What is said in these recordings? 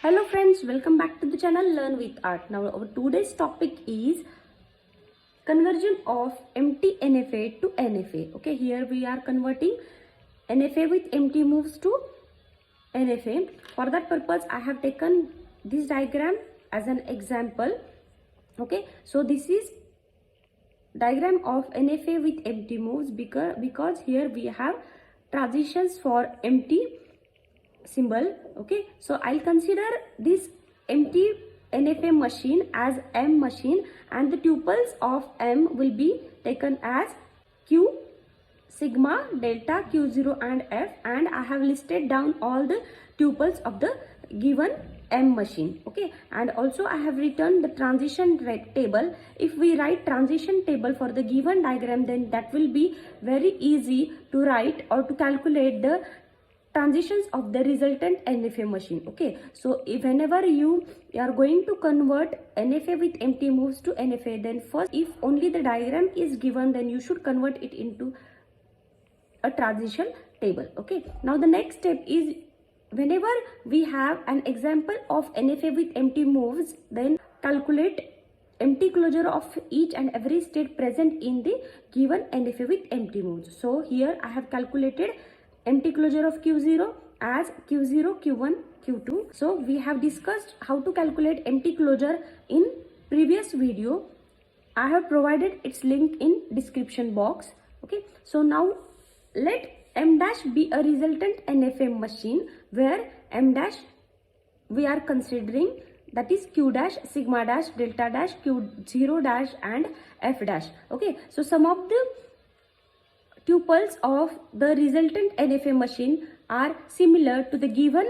Hello friends, welcome back to the channel Learn with Art. Now our today's topic is conversion of empty NFA to NFA. Okay, here we are converting NFA with empty moves to NFA. For that purpose I have taken this diagram as an example. Okay, so this is diagram of NFA with empty moves because here we have transitions for empty symbol. Okay, so I'll consider this empty NFA machine as M machine and the tuples of M will be taken as Q, sigma, delta, Q0 and F, and I have listed down all the tuples of the given M machine. Okay, and also I have written the transition table. If we write transition table for the given diagram, then that will be very easy to write or to calculate the transitions of the resultant NFA machine. Okay, so whenever you are going to convert NFA with empty moves to NFA, then first, if only the diagram is given, then you should convert it into a transition table. Okay, now the next step is, whenever we have an example of NFA with empty moves, then calculate empty closure of each and every state present in the given NFA with empty moves. So here I have calculated empty closure of Q0 as Q0, Q1, Q2. So we have discussed how to calculate empty closure in previous video. I have provided its link in description box. Okay, so now let M dash be a resultant NFA machine where M dash we are considering, that is Q dash, sigma dash, delta dash, Q0 dash and F dash. Okay, so some of the tuples of the resultant NFA machine are similar to the given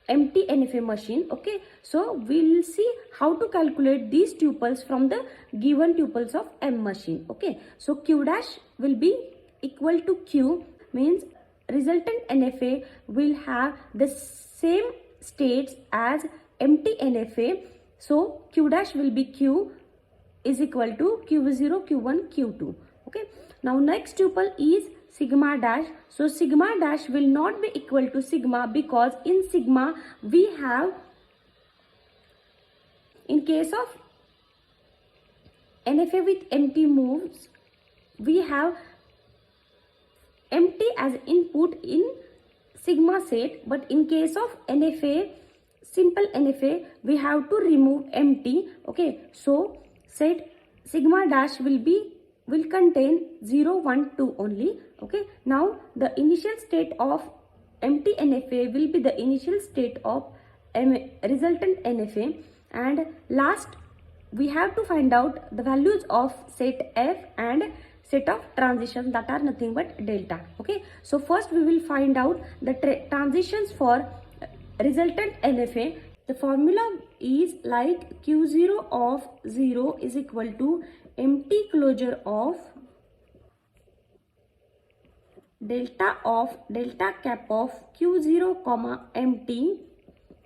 empty NFA machine. Okay, so we will see how to calculate these tuples from the given tuples of M machine. Okay, so Q dash will be equal to Q, means resultant NFA will have the same states as empty NFA. So Q dash will be Q is equal to Q0, Q1, Q2. Okay, now next tuple is sigma dash. So sigma dash will not be equal to sigma, because in sigma we have, in case of NFA with empty moves, we have empty as input in sigma set, but in case of NFA, simple NFA, we have to remove empty. Okay, so set sigma dash will contain 0, 1, 2 only. Okay, now the initial state of empty NFA will be the initial state of resultant NFA, and last we have to find out the values of set F and set of transitions, that are nothing but delta. Okay, so first we will find out the transitions for resultant NFA. The formula is like Q0 of 0 is equal to empty closure of delta cap of Q0 comma empty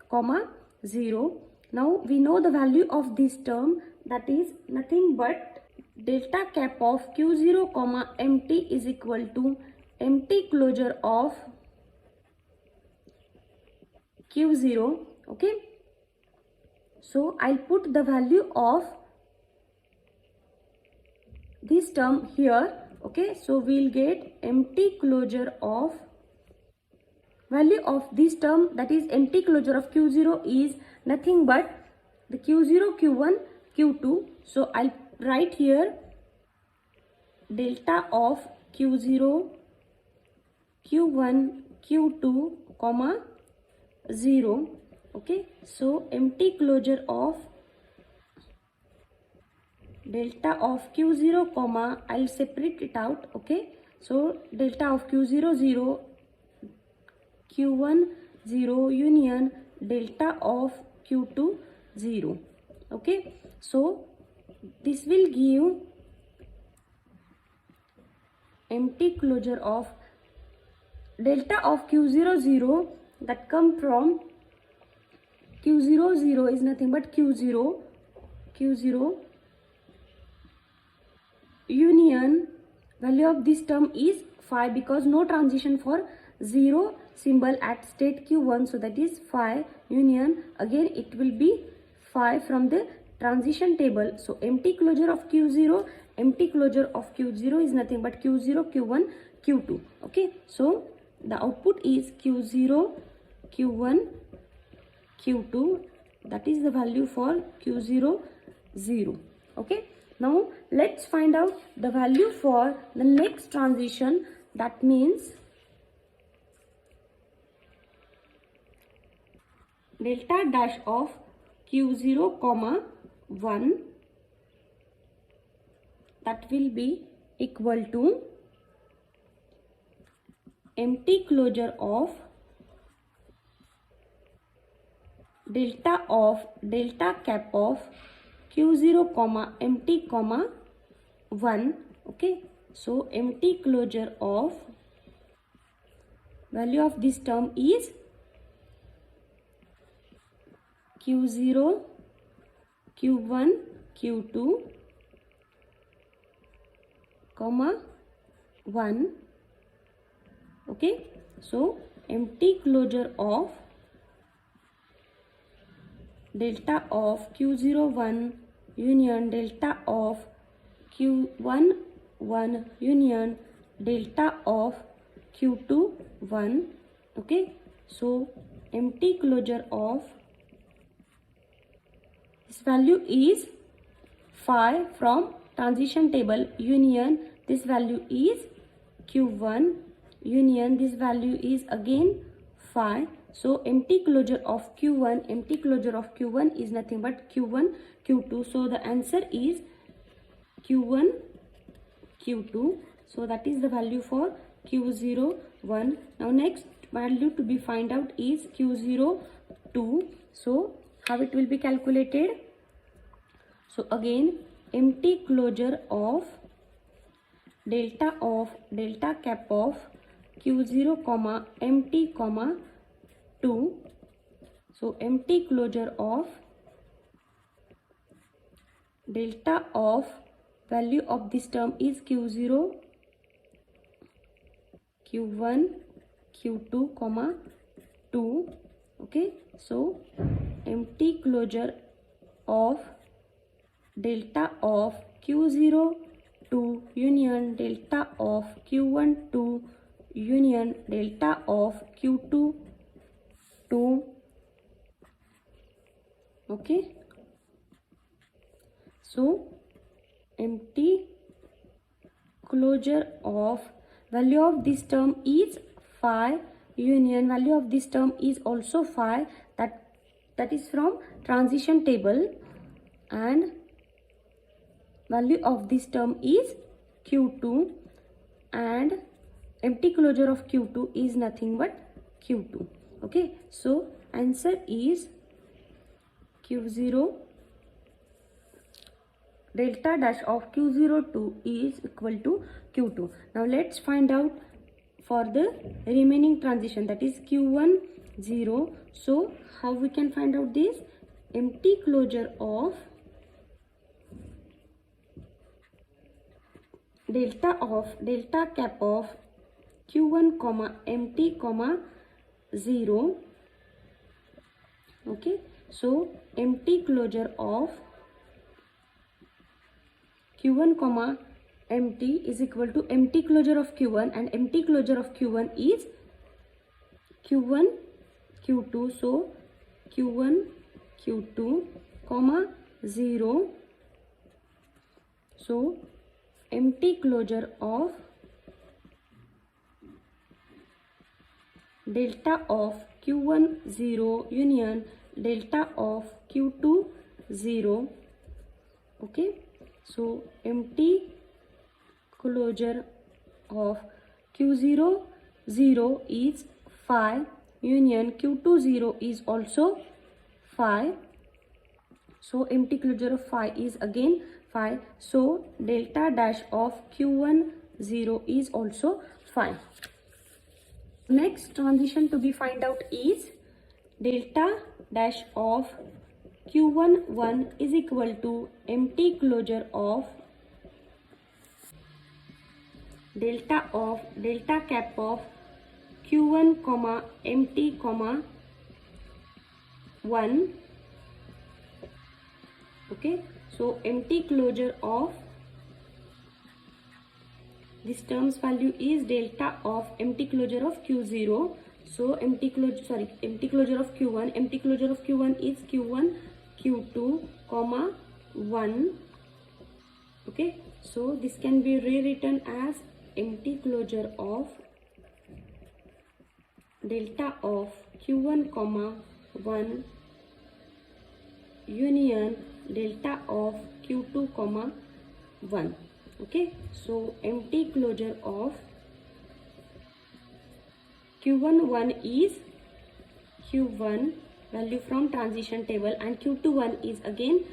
comma 0. Now we know the value of this term, that is nothing but delta cap of Q0 comma empty is equal to empty closure of Q0. Okay, so I'll put the value of this term here. Okay, so we'll get empty closure of, value of this term, that is empty closure of Q0 is nothing but the Q0, Q1, Q2. So I'll write here delta of Q0, Q1, Q2 comma 0. Okay, so empty closure of delta of Q0 comma, I'll separate it out. Okay, so delta of Q0 0, Q1 0 union delta of Q2 0. Okay, so this will give empty closure of delta of Q0 0, that come from Q0 0 is nothing but Q0 union, value of this term is 5, because no transition for 0 symbol at state q1, so that is phi union, again it will be phi from the transition table. So empty closure of q0, empty closure of q0 is nothing but q0, q1, q2. Okay, so the output is q0, q1, q2, that is the value for q0, 0. Okay, now let's find out the value for the next transition, that means delta dash of q0 comma 1, that will be equal to empty closure of delta cap of q0 comma empty comma 1. Okay, so empty closure of value of this term is q0, q1, q2 comma 1. Okay, so empty closure of delta of q01 union delta of q1 1 union delta of q2 1. Okay, so empty closure of this value is phi from transition table union, this value is q1 union, this value is again phi. So empty closure of q1, empty closure of q1 is nothing but q1, q2. So the answer is q1, q2. So that is the value for q0, 1. Now next value to be find out is q0, 2. So how it will be calculated? So again, empty closure of delta cap of q0 comma empty comma 2. So empty closure of delta of value of this term is q0, q1, q2 comma 2. Okay, so empty closure of delta of q0, 2 union delta of q1, 2 union delta of q2, 2. Okay, so empty closure of value of this term is phi union value of this term is also phi, that is from transition table, and value of this term is q2, and empty closure of q2 is nothing but q2. Okay, so answer is q0 delta dash of q02 is equal to q2. Now let's find out for the remaining transition, that is q1, 0. So how we can find out this? Empty closure of delta cap of q1 comma empty comma 0. Okay, so empty closure of q1 comma empty is equal to empty closure of q1, and empty closure of q1 is q1, q2. So q1, q2 comma 0. So empty closure of delta of q1, 0 union delta of q2, 0. Okay, so empty closure of q0, 0 is phi union q2, 0 is also phi. So empty closure of phi is again phi. So delta dash of q1, 0 is also phi. Next transition to be find out is delta dash of q1, 1 is equal to empty closure of delta cap of q1 comma empty comma 1. Okay, so empty closure of this term's value is delta of empty closure of q0. So empty closure of q1, empty closure of q1 is q1 q2 comma 1. Okay, so this can be rewritten as empty closure of delta of q1 comma 1 union delta of q2 comma 1. Okay, so empty closure of q1 1 is q1 value from transition table, and q2 1 is again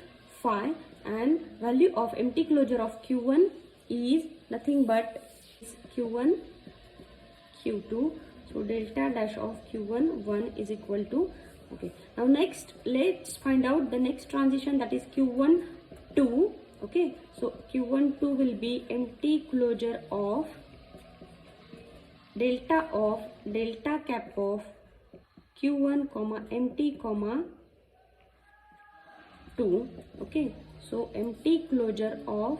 phi, and value of empty closure of q1 is nothing but q1 q2. So delta dash of q1 1 is equal to, okay, now next let's find out the next transition, that is q1 2. Okay, so q1 2 will be empty closure of delta cap of q1 comma empty comma 2. Okay, so empty closure of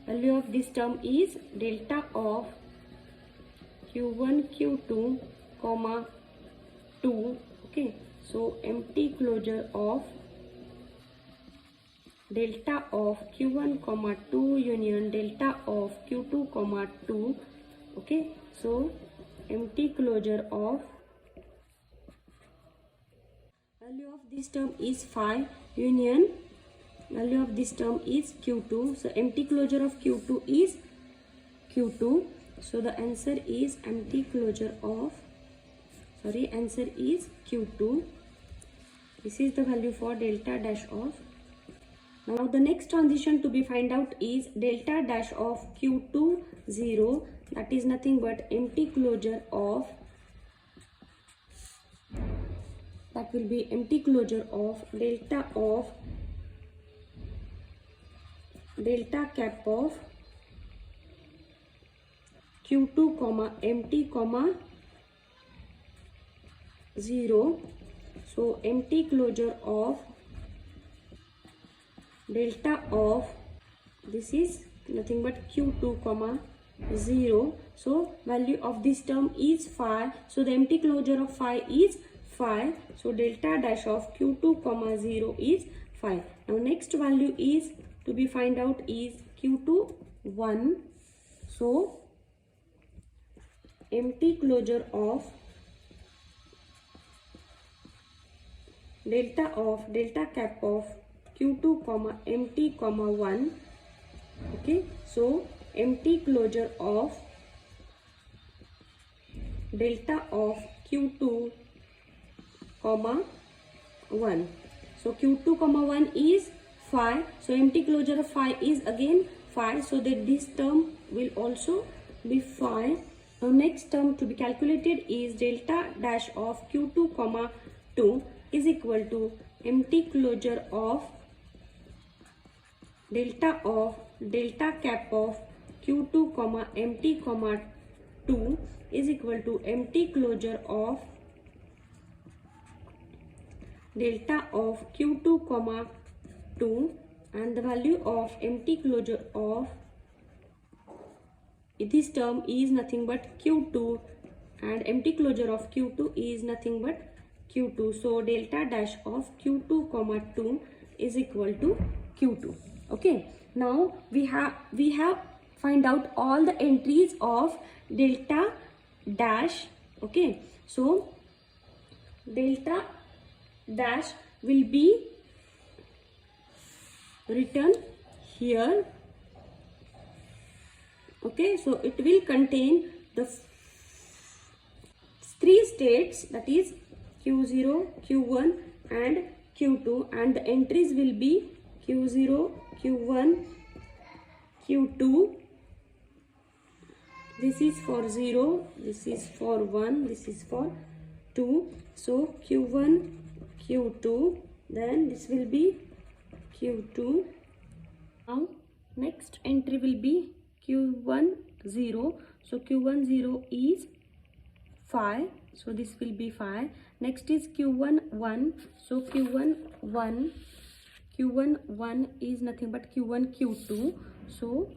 value of this term is delta of q1 q2 comma 2. Okay, so empty closure of delta of q1 comma 2 union delta of q2 comma 2. Okay, so empty closure of value of this term is phi union value of this term is q2. So empty closure of q2 is q2. So the answer is empty closure of, answer is q2. This is the value for delta dash of. Now the next transition to be find out is delta dash of q2 0, that is nothing but empty closure of, that will be empty closure of delta cap of q2 comma empty comma 0. So empty closure of delta of, this is nothing but q2 comma 0. So value of this term is phi, so the empty closure of phi is phi. So delta dash of q2 comma 0 is phi. Now next value is to be find out is q2 1. So empty closure of delta cap of q2 comma empty comma 1. Okay, so empty closure of delta of q2 comma 1. So q2 comma 1 is phi, so empty closure of phi is again phi, so that this term will also be phi. Now next term to be calculated is delta dash of q2 comma 2 is equal to empty closure of delta cap of q2 comma empty comma 2 is equal to empty closure of delta of q2 comma 2, and the value of empty closure of this term is nothing but q2, and empty closure of q2 is nothing but q2. So delta dash of q2 comma 2 is equal to q2. Okay, now we have find out all the entries of delta dash. Okay, so delta dash will be written here. Okay, so it will contain the three states, that is q0, q1 and q2, and the entries will be q0, q1, q2. This is for 0, this is for 1, this is for 2. So q1, q2, then this will be q2. Now next entry will be q1, 0. So Q1 0 is 5. So this will be 5. Next is Q1 1. So Q1 1 is nothing but Q1 Q2. So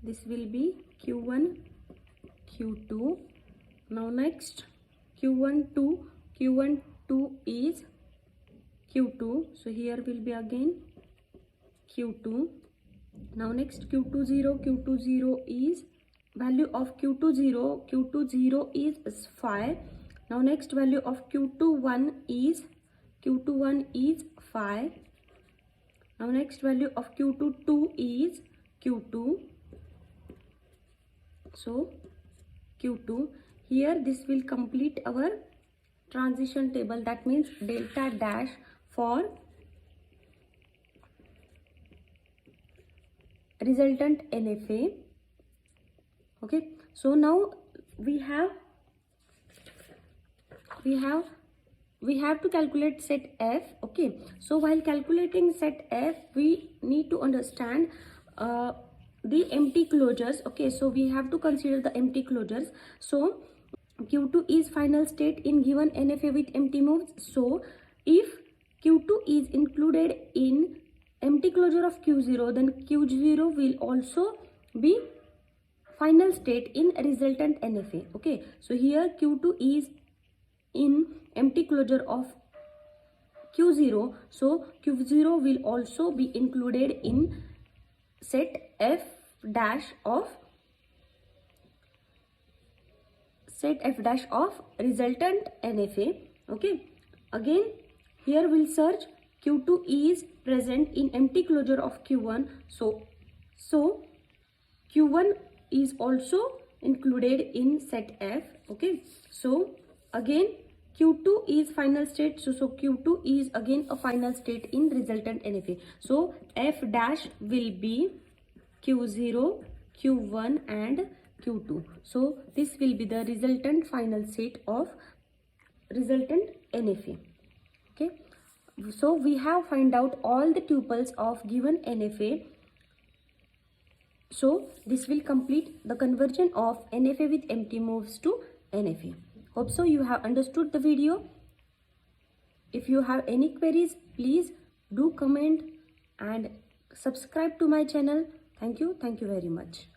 this will be Q1 Q2. Now next Q1 2 is Q2. So here will be again Q2. Now next Q2 0 is value of Q2 0 is 5. Now next value of Q2 1 is 5. Now next value of Q2 2 is Q2. So Q2. Here this will complete our transition table. That means delta dash for resultant NFA. Okay, so now we have to calculate set F. Okay, so while calculating set F, we need to understand the empty closures. Okay, so we have to consider the empty closures. So Q2 is final state in given NFA with empty moves. So if Q2 is included in empty closure of Q0, then Q0 will also be final state in resultant NFA. Okay, so here Q2 is in empty closure of Q0, so Q0 will also be included in set F dash of resultant NFA. Okay, again here we'll search Q2 is present in empty closure of Q1, so Q1 is also included in set F. Okay, so again Q2 is final state, so Q2 is again a final state in resultant NFA. So F dash will be Q0, Q1 and Q2. So this will be the resultant final state of resultant NFA. Okay, so we have find out all the tuples of given NFA. So this will complete the conversion of NFA with empty moves to NFA. Hope so you have understood the video. If you have any queries, please do comment and subscribe to my channel. Thank you very much.